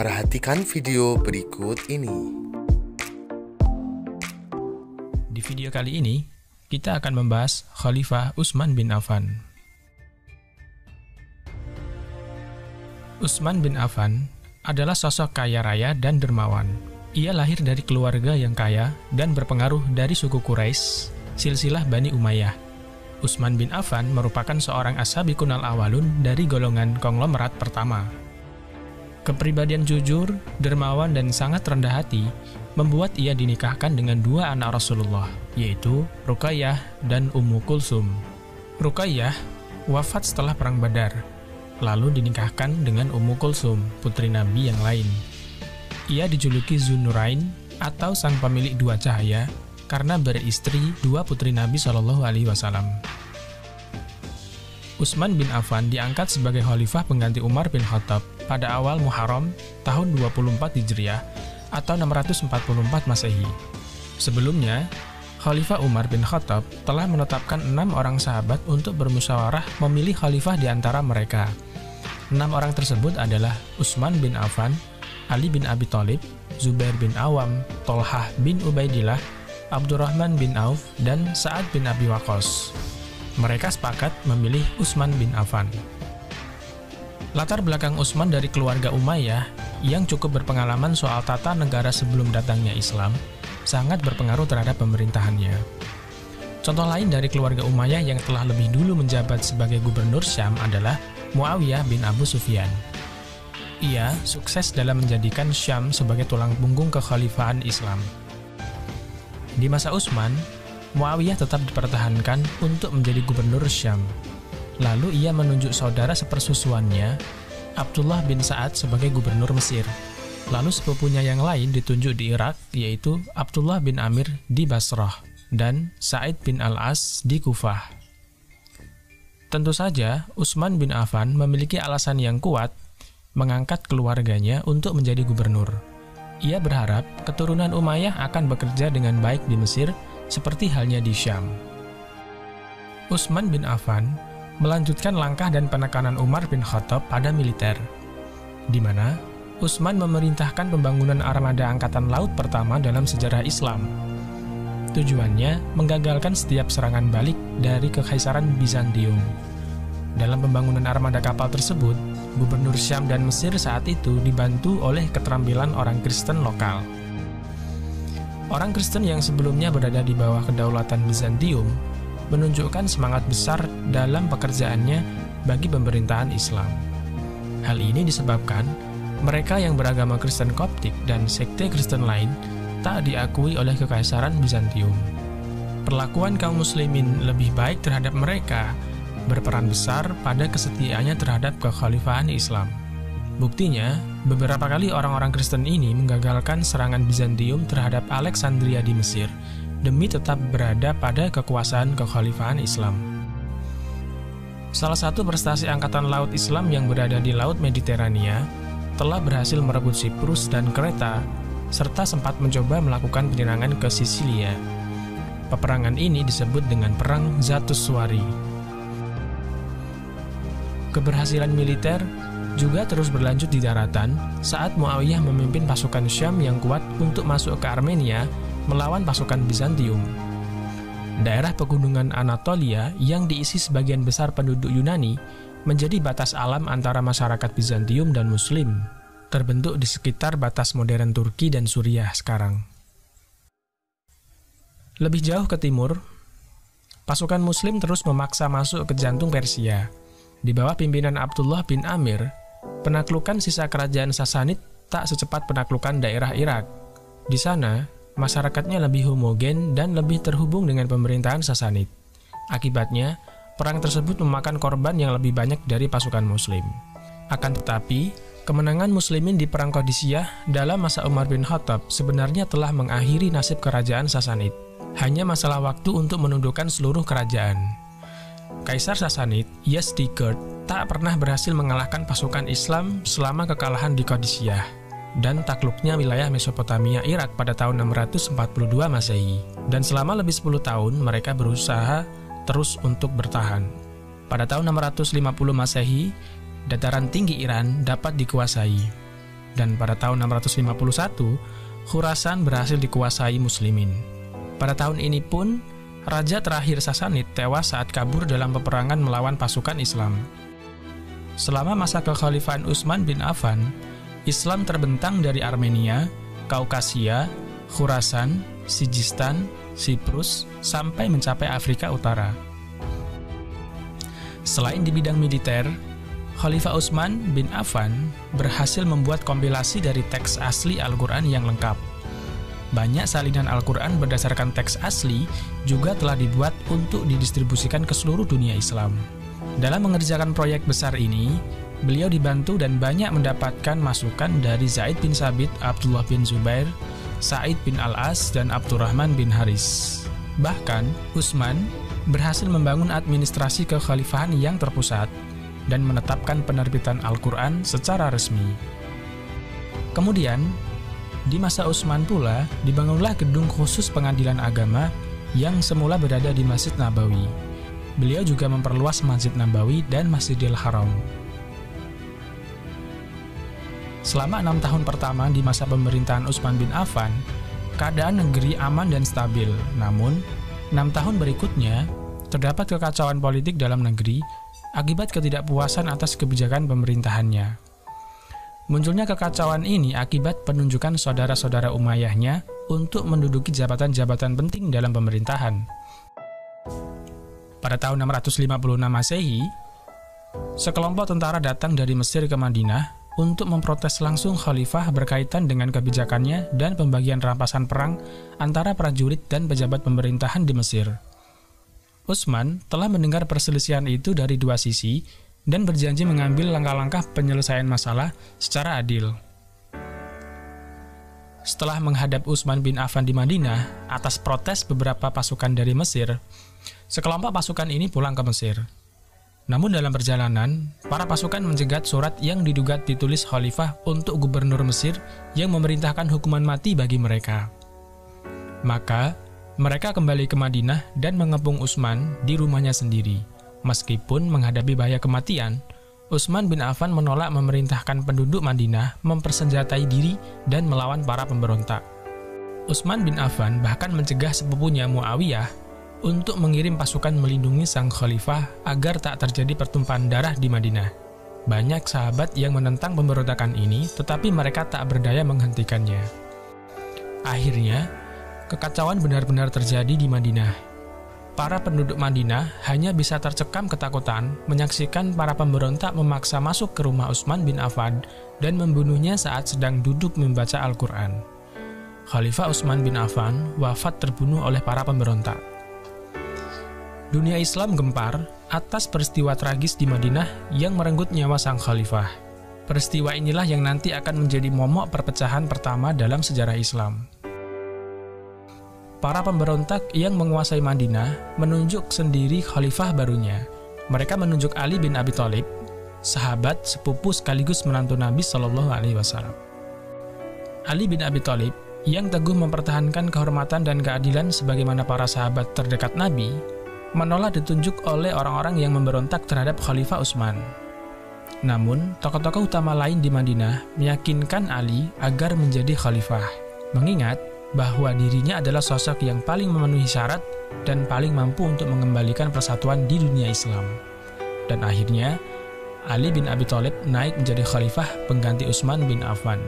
Perhatikan video berikut ini. Di video kali ini, kita akan membahas Khalifah Utsman bin Affan. Utsman bin Affan adalah sosok kaya raya dan dermawan. Ia lahir dari keluarga yang kaya dan berpengaruh dari suku Quraisy, silsilah Bani Umayyah. Utsman bin Affan merupakan seorang as-sabiqun al-awwalun dari golongan konglomerat pertama. Kepribadian jujur, dermawan, dan sangat rendah hati membuat ia dinikahkan dengan dua anak Rasulullah, yaitu Ruqayyah dan Ummu Kulsum. Ruqayyah wafat setelah Perang Badar, lalu dinikahkan dengan Ummu Kulsum, putri Nabi yang lain. Ia dijuluki Dzun-Nurain atau sang pemilik dua cahaya karena beristri dua putri Nabi SAW. Utsman bin Affan diangkat sebagai khalifah pengganti Umar bin Khattab pada awal Muharram tahun 24 Hijriah atau 644 Masehi. Sebelumnya, Khalifah Umar bin Khattab telah menetapkan 6 orang sahabat untuk bermusyawarah memilih khalifah di antara mereka. 6 orang tersebut adalah Utsman bin Affan, Ali bin Abi Thalib, Zubair bin Awam, Tolhah bin Ubaidillah, Abdurrahman bin Auf, dan Sa'ad bin Abi Waqqas. Mereka sepakat memilih Utsman bin Affan. Latar belakang Utsman dari keluarga Umayyah yang cukup berpengalaman soal tata negara sebelum datangnya Islam sangat berpengaruh terhadap pemerintahannya. Contoh lain dari keluarga Umayyah yang telah lebih dulu menjabat sebagai gubernur Syam adalah Muawiyah bin Abu Sufyan. Ia sukses dalam menjadikan Syam sebagai tulang punggung kekhalifahan Islam. Di masa Utsman, Muawiyah tetap dipertahankan untuk menjadi gubernur Syam. Lalu ia menunjuk saudara sepersusuannya, Abdullah bin Sa'ad sebagai gubernur Mesir. Lalu sepupunya yang lain ditunjuk di Irak, yaitu Abdullah bin Amir di Basrah dan Sa'id bin Al-As di Kufah. Tentu saja, Utsman bin Affan memiliki alasan yang kuat mengangkat keluarganya untuk menjadi gubernur. Ia berharap keturunan Umayyah akan bekerja dengan baik di Mesir seperti halnya di Syam. Utsman bin Affan melanjutkan langkah dan penekanan Umar bin Khattab pada militer, di mana Utsman memerintahkan pembangunan armada angkatan laut pertama dalam sejarah Islam. Tujuannya menggagalkan setiap serangan balik dari Kekaisaran Bizantium. Dalam pembangunan armada kapal tersebut, Gubernur Syam dan Mesir saat itu dibantu oleh keterampilan orang Kristen lokal. Orang Kristen yang sebelumnya berada di bawah kedaulatan Bizantium menunjukkan semangat besar dalam pekerjaannya bagi pemerintahan Islam. Hal ini disebabkan mereka yang beragama Kristen Koptik dan sekte Kristen lain tak diakui oleh Kekaisaran Bizantium. Perlakuan kaum muslimin lebih baik terhadap mereka berperan besar pada kesetiaannya terhadap kekhalifahan Islam. Buktinya, beberapa kali orang-orang Kristen ini menggagalkan serangan Bizantium terhadap Alexandria di Mesir demi tetap berada pada kekuasaan kekhalifahan Islam. Salah satu prestasi Angkatan Laut Islam yang berada di Laut Mediterania telah berhasil merebut Siprus dan Kreta, serta sempat mencoba melakukan penyerangan ke Sisilia. Peperangan ini disebut dengan Perang Zatus Suari. Keberhasilan militer juga terus berlanjut di daratan saat Muawiyah memimpin pasukan Syam yang kuat untuk masuk ke Armenia melawan pasukan Bizantium. Daerah pegunungan Anatolia yang diisi sebagian besar penduduk Yunani menjadi batas alam antara masyarakat Bizantium dan Muslim, terbentuk di sekitar batas modern Turki dan Suriah sekarang. Lebih jauh ke timur, pasukan Muslim terus memaksa masuk ke jantung Persia. Di bawah pimpinan Abdullah bin Amir, penaklukan sisa kerajaan Sasanid tak secepat penaklukan daerah Irak. Di sana, masyarakatnya lebih homogen dan lebih terhubung dengan pemerintahan Sasanid. Akibatnya, perang tersebut memakan korban yang lebih banyak dari pasukan Muslim. Akan tetapi, kemenangan Muslimin di Perang Qadisiyah dalam masa Umar bin Khattab sebenarnya telah mengakhiri nasib kerajaan Sasanid. Hanya masalah waktu untuk menundukkan seluruh kerajaan. Kaisar Sasanid, Yazdegerd, tak pernah berhasil mengalahkan pasukan Islam selama kekalahan di Qadisiyah dan takluknya wilayah Mesopotamia Irak pada tahun 642 Masehi. Dan selama lebih 10 tahun mereka berusaha terus untuk bertahan. Pada tahun 650 Masehi, dataran tinggi Iran dapat dikuasai. dan pada tahun 651, Khurasan berhasil dikuasai Muslimin. Pada tahun ini pun, raja terakhir Sasanid tewas saat kabur dalam peperangan melawan pasukan Islam. Selama masa kekhalifahan Utsman bin Affan, Islam terbentang dari Armenia, Kaukasia, Khurasan, Sijistan, Siprus, sampai mencapai Afrika Utara. Selain di bidang militer, Khalifah Utsman bin Affan berhasil membuat kompilasi dari teks asli Al-Quran yang lengkap. Banyak salinan Al-Quran berdasarkan teks asli juga telah dibuat untuk didistribusikan ke seluruh dunia Islam. Dalam mengerjakan proyek besar ini, beliau dibantu dan banyak mendapatkan masukan dari Zaid bin Sabit, Abdullah bin Zubair, Sa'id bin Al-As, dan Abdurrahman bin Haris. Bahkan, Utsman berhasil membangun administrasi kekhalifahan yang terpusat dan menetapkan penerbitan Al-Quran secara resmi. Kemudian, di masa Utsman pula dibangunlah gedung khusus pengadilan agama yang semula berada di Masjid Nabawi. Beliau juga memperluas Masjid Nabawi dan Masjidil Haram. Selama 6 tahun pertama di masa pemerintahan Utsman bin Affan, keadaan negeri aman dan stabil. Namun, 6 tahun berikutnya, terdapat kekacauan politik dalam negeri akibat ketidakpuasan atas kebijakan pemerintahannya. Munculnya kekacauan ini akibat penunjukan saudara-saudara Umayyahnya untuk menduduki jabatan-jabatan penting dalam pemerintahan. Pada tahun 656 Masehi, sekelompok tentara datang dari Mesir ke Madinah untuk memprotes langsung khalifah berkaitan dengan kebijakannya dan pembagian rampasan perang antara prajurit dan pejabat pemerintahan di Mesir. Utsman telah mendengar perselisihan itu dari dua sisi dan berjanji mengambil langkah-langkah penyelesaian masalah secara adil. Setelah menghadap Utsman bin Affan di Madinah atas protes beberapa pasukan dari Mesir, sekelompok pasukan ini pulang ke Mesir. Namun dalam perjalanan, para pasukan mencegat surat yang diduga ditulis khalifah untuk gubernur Mesir yang memerintahkan hukuman mati bagi mereka. Maka, mereka kembali ke Madinah dan mengepung Utsman di rumahnya sendiri. Meskipun menghadapi bahaya kematian, Utsman bin Affan menolak memerintahkan penduduk Madinah mempersenjatai diri dan melawan para pemberontak. Utsman bin Affan bahkan mencegah sepupunya Muawiyah untuk mengirim pasukan melindungi sang khalifah agar tak terjadi pertumpahan darah di Madinah. Banyak sahabat yang menentang pemberontakan ini, tetapi mereka tak berdaya menghentikannya. Akhirnya, kekacauan benar-benar terjadi di Madinah. Para penduduk Madinah hanya bisa tercekam ketakutan menyaksikan para pemberontak memaksa masuk ke rumah Utsman bin Affan dan membunuhnya saat sedang duduk membaca Al-Quran. Khalifah Utsman bin Affan wafat terbunuh oleh para pemberontak. Dunia Islam gempar atas peristiwa tragis di Madinah yang merenggut nyawa sang khalifah. Peristiwa inilah yang nanti akan menjadi momok perpecahan pertama dalam sejarah Islam. Para pemberontak yang menguasai Madinah menunjuk sendiri khalifah barunya. Mereka menunjuk Ali bin Abi Thalib, sahabat, sepupu sekaligus menantu Nabi Shallallahu Alaihi Wasallam. Ali bin Abi Thalib yang teguh mempertahankan kehormatan dan keadilan sebagaimana para sahabat terdekat Nabi, menolak ditunjuk oleh orang-orang yang memberontak terhadap Khalifah Utsman. Namun, tokoh-tokoh utama lain di Madinah meyakinkan Ali agar menjadi khalifah, mengingat bahwa dirinya adalah sosok yang paling memenuhi syarat dan paling mampu untuk mengembalikan persatuan di dunia Islam. Dan akhirnya, Ali bin Abi Thalib naik menjadi khalifah pengganti Utsman bin Affan.